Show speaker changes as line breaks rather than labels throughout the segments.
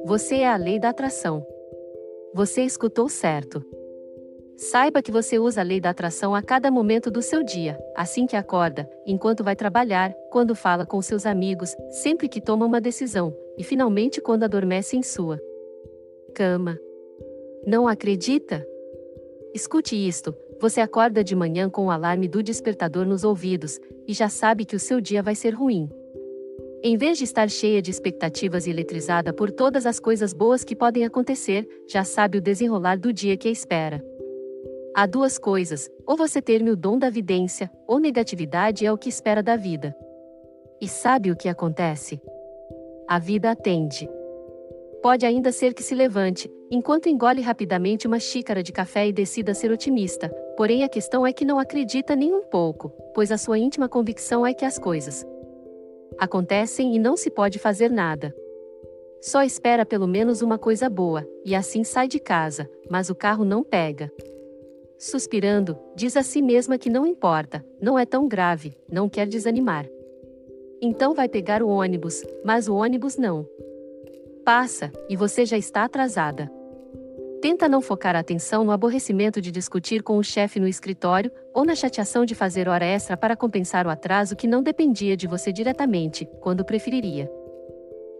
Você é a lei da atração. Você escutou certo. Saiba que você usa a lei da atração a cada momento do seu dia, assim que acorda, enquanto vai trabalhar, quando fala com seus amigos, sempre que toma uma decisão, e finalmente quando adormece em sua cama. Não acredita? Escute isto: você acorda de manhã com o alarme do despertador nos ouvidos, e já sabe que o seu dia vai ser ruim. Em vez de estar cheia de expectativas e eletrizada por todas as coisas boas que podem acontecer, já sabe o desenrolar do dia que a espera. Há duas coisas: ou você teme o dom da vidência, ou negatividade é o que espera da vida. E sabe o que acontece? A vida atende. Pode ainda ser que se levante, enquanto engole rapidamente uma xícara de café e decida ser otimista, porém a questão é que não acredita nem um pouco, pois a sua íntima convicção é que as coisas acontecem e não se pode fazer nada. Só espera pelo menos uma coisa boa, e assim sai de casa, mas o carro não pega. Suspirando, diz a si mesma que não importa, não é tão grave, não quer desanimar. Então vai pegar o ônibus, mas o ônibus não passa, e você já está atrasada. Tenta não focar a atenção no aborrecimento de discutir com o chefe no escritório, ou na chateação de fazer hora extra para compensar o atraso que não dependia de você diretamente, quando preferiria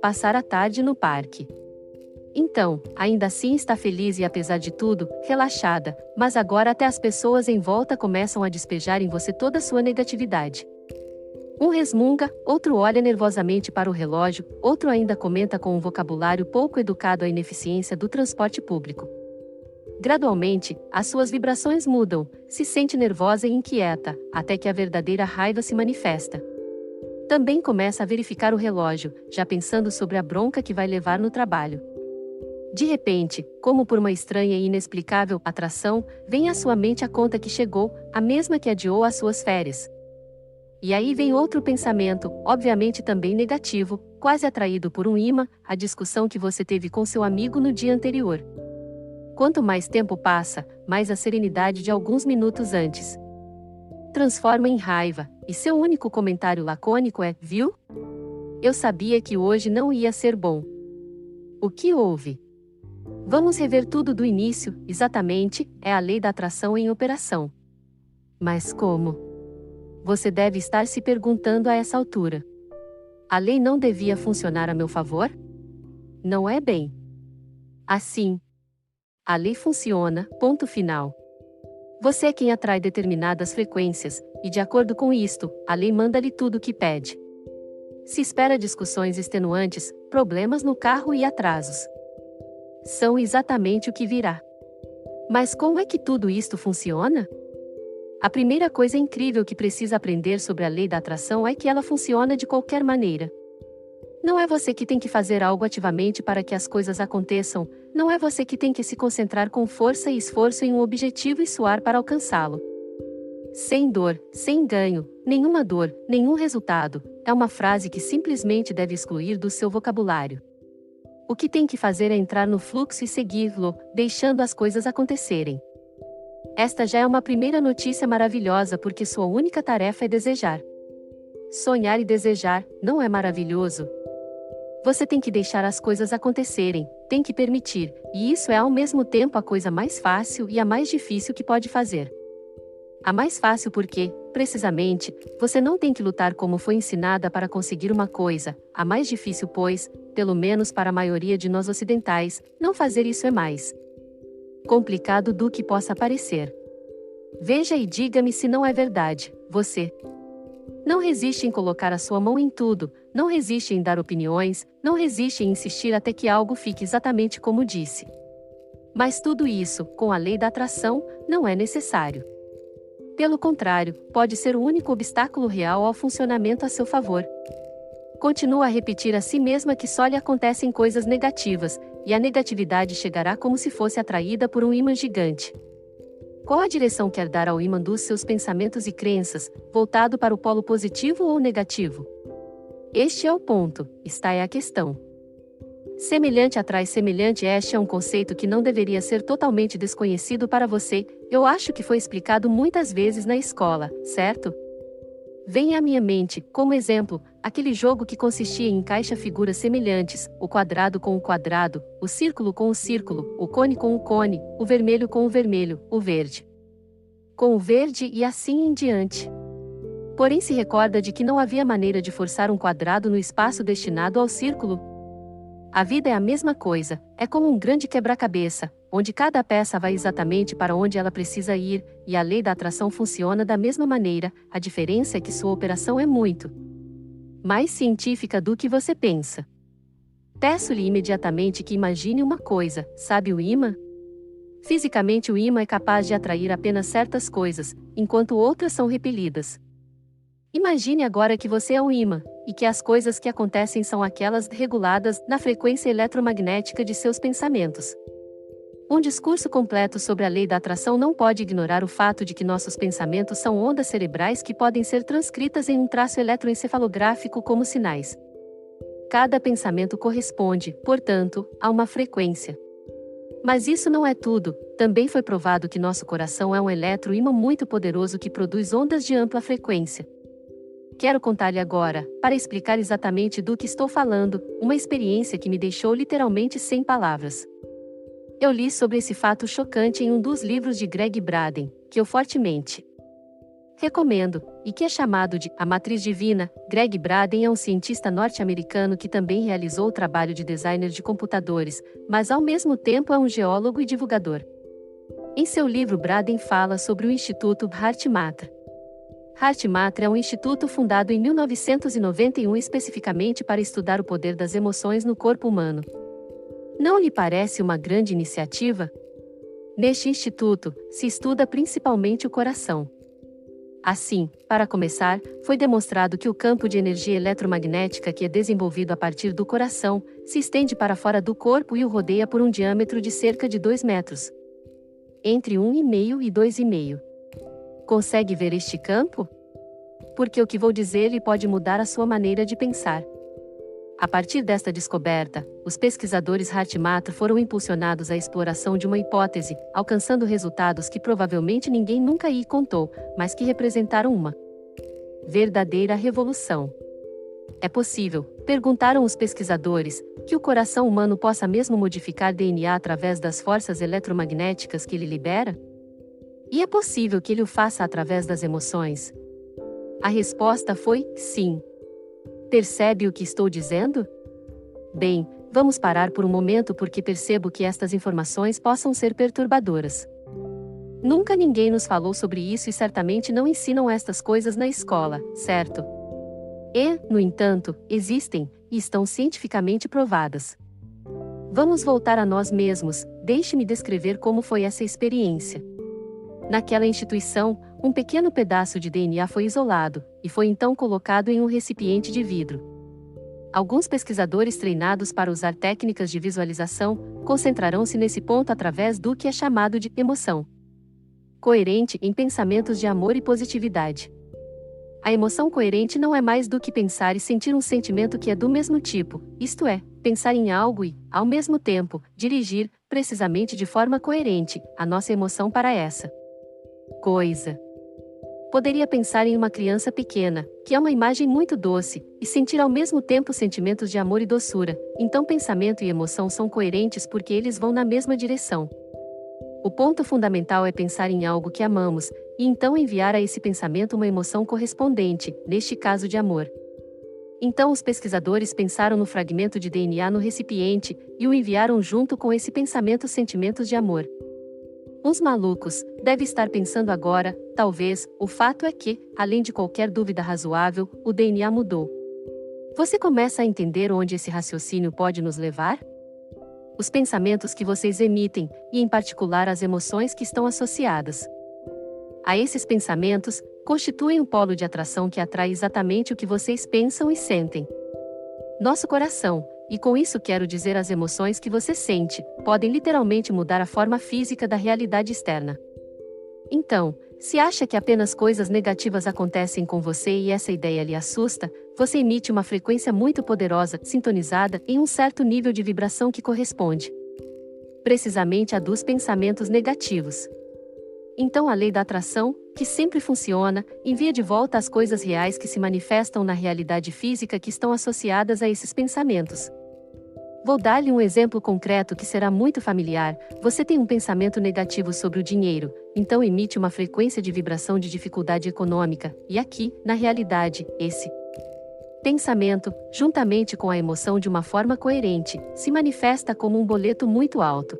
passar a tarde no parque. Então, ainda assim está feliz e apesar de tudo, relaxada, mas agora até as pessoas em volta começam a despejar em você toda a sua negatividade. Um resmunga, outro olha nervosamente para o relógio, outro ainda comenta com um vocabulário pouco educado a ineficiência do transporte público. Gradualmente, as suas vibrações mudam, se sente nervosa e inquieta, até que a verdadeira raiva se manifesta. Também começa a verificar o relógio, já pensando sobre a bronca que vai levar no trabalho. De repente, como por uma estranha e inexplicável atração, vem à sua mente a conta que chegou, a mesma que adiou as suas férias. E aí vem outro pensamento, obviamente também negativo, quase atraído por um imã, a discussão que você teve com seu amigo no dia anterior. Quanto mais tempo passa, mais a serenidade de alguns minutos antes transforma em raiva, e seu único comentário lacônico é: viu? Eu sabia que hoje não ia ser bom. O que houve? Vamos rever tudo do início, exatamente, é a lei da atração em operação. Mas como? Você deve estar se perguntando a essa altura. A lei não devia funcionar a meu favor? Não é bem assim. A lei funciona, ponto final. Você é quem atrai determinadas frequências, e de acordo com isto, a lei manda-lhe tudo o que pede. Se espera discussões extenuantes, problemas no carro e atrasos. São exatamente o que virá. Mas como é que tudo isto funciona? A primeira coisa incrível que precisa aprender sobre a lei da atração é que ela funciona de qualquer maneira. Não é você que tem que fazer algo ativamente para que as coisas aconteçam, não é você que tem que se concentrar com força e esforço em um objetivo e suar para alcançá-lo. Sem dor, sem ganho, nenhuma dor, nenhum resultado, é uma frase que simplesmente deve excluir do seu vocabulário. O que tem que fazer é entrar no fluxo e segui-lo, deixando as coisas acontecerem. Esta já é uma primeira notícia maravilhosa porque sua única tarefa é desejar. Sonhar e desejar, não é maravilhoso? Você tem que deixar as coisas acontecerem, tem que permitir, e isso é ao mesmo tempo a coisa mais fácil e a mais difícil que pode fazer. A mais fácil porque, precisamente, você não tem que lutar como foi ensinada para conseguir uma coisa, a mais difícil pois, pelo menos para a maioria de nós ocidentais, não fazer isso é mais complicado do que possa parecer. Veja e diga-me se não é verdade, você não resiste em colocar a sua mão em tudo, não resiste em dar opiniões, não resiste em insistir até que algo fique exatamente como disse. Mas tudo isso, com a lei da atração, não é necessário. Pelo contrário, pode ser o único obstáculo real ao funcionamento a seu favor. Continua a repetir a si mesma que só lhe acontecem coisas negativas, e a negatividade chegará como se fosse atraída por um ímã gigante. Qual a direção quer dar ao ímã dos seus pensamentos e crenças, voltado para o polo positivo ou negativo? Este é o ponto, esta é a questão. Semelhante atrai semelhante, este é um conceito que não deveria ser totalmente desconhecido para você, eu acho que foi explicado muitas vezes na escola, certo? Vem à minha mente, como exemplo, Aquele jogo que consistia em encaixar figuras semelhantes, o quadrado com o quadrado, o círculo com o círculo, o cone com o cone, o vermelho com o vermelho, o verde com o verde e assim em diante. Porém se recorda de que não havia maneira de forçar um quadrado no espaço destinado ao círculo? A vida é a mesma coisa, é como um grande quebra-cabeça, onde cada peça vai exatamente para onde ela precisa ir, e a lei da atração funciona da mesma maneira, a diferença é que sua operação é muito mais científica do que você pensa. Peço-lhe imediatamente que imagine uma coisa, sabe o ímã? Fisicamente o ímã é capaz de atrair apenas certas coisas, enquanto outras são repelidas. Imagine agora que você é um ímã, e que as coisas que acontecem são aquelas reguladas na frequência eletromagnética de seus pensamentos. Um discurso completo sobre a lei da atração não pode ignorar o fato de que nossos pensamentos são ondas cerebrais que podem ser transcritas em um traço eletroencefalográfico como sinais. Cada pensamento corresponde, portanto, a uma frequência. Mas isso não é tudo, também foi provado que nosso coração é um eletroímã muito poderoso que produz ondas de ampla frequência. Quero contar-lhe agora, para explicar exatamente do que estou falando, uma experiência que me deixou literalmente sem palavras. Eu li sobre esse fato chocante em um dos livros de Greg Braden, que eu fortemente recomendo, e que é chamado de A Matriz Divina. Greg Braden é um cientista norte-americano que também realizou o trabalho de designer de computadores, mas ao mesmo tempo é um geólogo e divulgador. Em seu livro Braden fala sobre o Instituto HeartMath. HeartMath é um instituto fundado em 1991 especificamente para estudar o poder das emoções no corpo humano. Não lhe parece uma grande iniciativa? Neste instituto, se estuda principalmente o coração. Assim, para começar, foi demonstrado que o campo de energia eletromagnética que é desenvolvido a partir do coração, se estende para fora do corpo e o rodeia por um diâmetro de cerca de 2 metros. Entre 1,5 e 2,5. Consegue ver este campo? Porque o que vou dizer-lhe pode mudar a sua maneira de pensar. A partir desta descoberta, os pesquisadores HeartMath foram impulsionados à exploração de uma hipótese, alcançando resultados que provavelmente ninguém nunca lhe contou, mas que representaram uma verdadeira revolução. É possível, perguntaram os pesquisadores, que o coração humano possa mesmo modificar DNA através das forças eletromagnéticas que ele libera? E é possível que ele o faça através das emoções? A resposta foi sim. Percebe o que estou dizendo? Bem, vamos parar por um momento porque percebo que estas informações possam ser perturbadoras. Nunca ninguém nos falou sobre isso e certamente não ensinam estas coisas na escola, certo? E, no entanto, existem, e estão cientificamente provadas. Vamos voltar a nós mesmos, deixe-me descrever como foi essa experiência. Naquela instituição, um pequeno pedaço de DNA foi isolado, e foi então colocado em um recipiente de vidro. Alguns pesquisadores treinados para usar técnicas de visualização, concentrarão-se nesse ponto através do que é chamado de emoção coerente em pensamentos de amor e positividade. A emoção coerente não é mais do que pensar e sentir um sentimento que é do mesmo tipo, isto é, pensar em algo e, ao mesmo tempo, dirigir, precisamente de forma coerente, a nossa emoção para essa coisa. Poderia pensar em uma criança pequena, que é uma imagem muito doce, e sentir ao mesmo tempo sentimentos de amor e doçura, então pensamento e emoção são coerentes porque eles vão na mesma direção. O ponto fundamental é pensar em algo que amamos, e então enviar a esse pensamento uma emoção correspondente, neste caso de amor. Então os pesquisadores pensaram no fragmento de DNA no recipiente, e o enviaram junto com esse pensamento sentimentos de amor. Uns malucos, deve estar pensando agora, talvez, o fato é que, além de qualquer dúvida razoável, o DNA mudou. Você começa a entender onde esse raciocínio pode nos levar? Os pensamentos que vocês emitem, e em particular as emoções que estão associadas a esses pensamentos, constituem um polo de atração que atrai exatamente o que vocês pensam e sentem. Nosso coração, e com isso quero dizer as emoções que você sente, podem literalmente mudar a forma física da realidade externa. Então, se acha que apenas coisas negativas acontecem com você e essa ideia lhe assusta, você emite uma frequência muito poderosa, sintonizada em um certo nível de vibração que corresponde precisamente à dos pensamentos negativos. Então a lei da atração, que sempre funciona, envia de volta as coisas reais que se manifestam na realidade física que estão associadas a esses pensamentos. Vou dar-lhe um exemplo concreto que será muito familiar. Você tem um pensamento negativo sobre o dinheiro, então emite uma frequência de vibração de dificuldade econômica, e aqui, na realidade, esse pensamento, juntamente com a emoção de uma forma coerente, se manifesta como um boleto muito alto.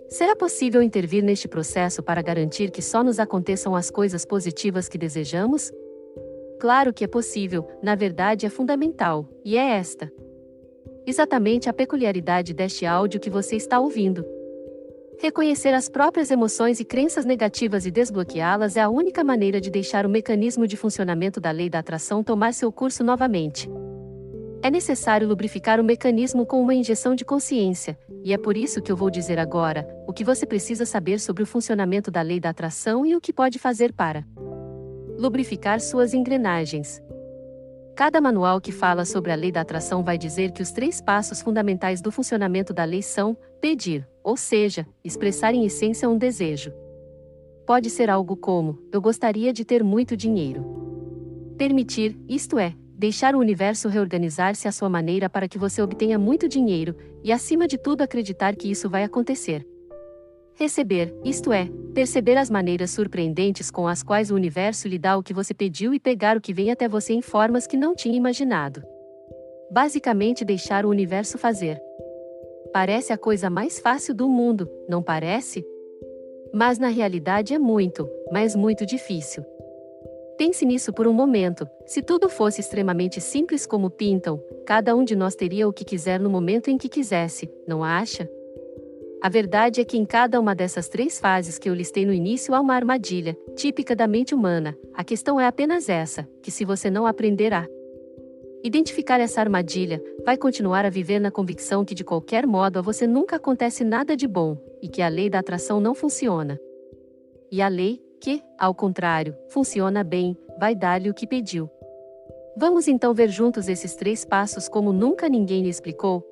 Será possível intervir neste processo para garantir que só nos aconteçam as coisas positivas que desejamos? Claro que é possível, na verdade é fundamental, e é esta exatamente a peculiaridade deste áudio que você está ouvindo. Reconhecer as próprias emoções e crenças negativas e desbloqueá-las é a única maneira de deixar o mecanismo de funcionamento da lei da atração tomar seu curso novamente. É necessário lubrificar o mecanismo com uma injeção de consciência, e é por isso que eu vou dizer agora o que você precisa saber sobre o funcionamento da lei da atração e o que pode fazer para lubrificar suas engrenagens. Cada manual que fala sobre a lei da atração vai dizer que os 3 passos fundamentais do funcionamento da lei são: pedir, ou seja, expressar em essência um desejo. Pode ser algo como: eu gostaria de ter muito dinheiro. Permitir, isto é, deixar o universo reorganizar-se à sua maneira para que você obtenha muito dinheiro, e acima de tudo acreditar que isso vai acontecer. Receber, isto é, perceber as maneiras surpreendentes com as quais o universo lhe dá o que você pediu e pegar o que vem até você em formas que não tinha imaginado. Basicamente deixar o universo fazer. Parece a coisa mais fácil do mundo, não parece? Mas na realidade é muito, mas muito difícil. Pense nisso por um momento. Se tudo fosse extremamente simples como pintam, cada um de nós teria o que quiser no momento em que quisesse, não acha? A verdade é que em cada uma dessas 3 fases que eu listei no início há uma armadilha, típica da mente humana. A questão é apenas essa, que se você não aprender a identificar essa armadilha, vai continuar a viver na convicção que de qualquer modo a você nunca acontece nada de bom, e que a lei da atração não funciona. E a lei, que, ao contrário, funciona bem, vai dar-lhe o que pediu. Vamos então ver juntos esses 3 passos como nunca ninguém lhe explicou?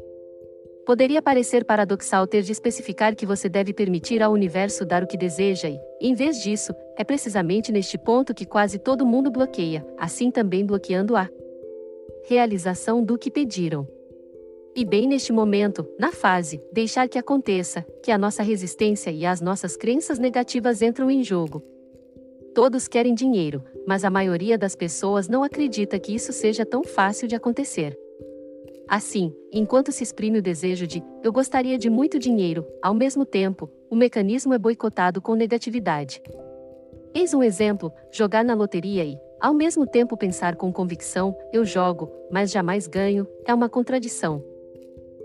Poderia parecer paradoxal ter de especificar que você deve permitir ao universo dar o que deseja e, em vez disso, é precisamente neste ponto que quase todo mundo bloqueia, assim também bloqueando a realização do que pediram. E bem neste momento, na fase, deixar que aconteça, que a nossa resistência e as nossas crenças negativas entram em jogo. Todos querem dinheiro, mas a maioria das pessoas não acredita que isso seja tão fácil de acontecer. Assim, enquanto se exprime o desejo de "eu gostaria de muito dinheiro", ao mesmo tempo, o mecanismo é boicotado com negatividade. Eis um exemplo: jogar na loteria e, ao mesmo tempo, pensar com convicção "eu jogo, mas jamais ganho", é uma contradição.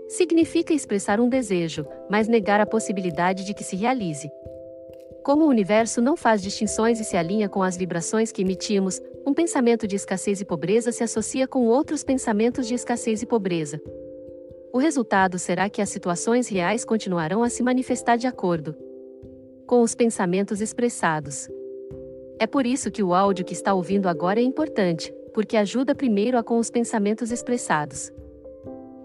Significa expressar um desejo, mas negar a possibilidade de que se realize. Como o universo não faz distinções e se alinha com as vibrações que emitimos, um pensamento de escassez e pobreza se associa com outros pensamentos de escassez e pobreza. O resultado será que as situações reais continuarão a se manifestar de acordo com os pensamentos expressados. É por isso que o áudio que está ouvindo agora é importante, porque ajuda primeiro a com os pensamentos expressados.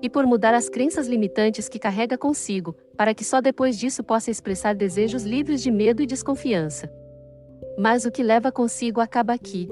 E por mudar as crenças limitantes que carrega consigo, para que só depois disso possa expressar desejos livres de medo e desconfiança. Mas o que leva consigo acaba aqui.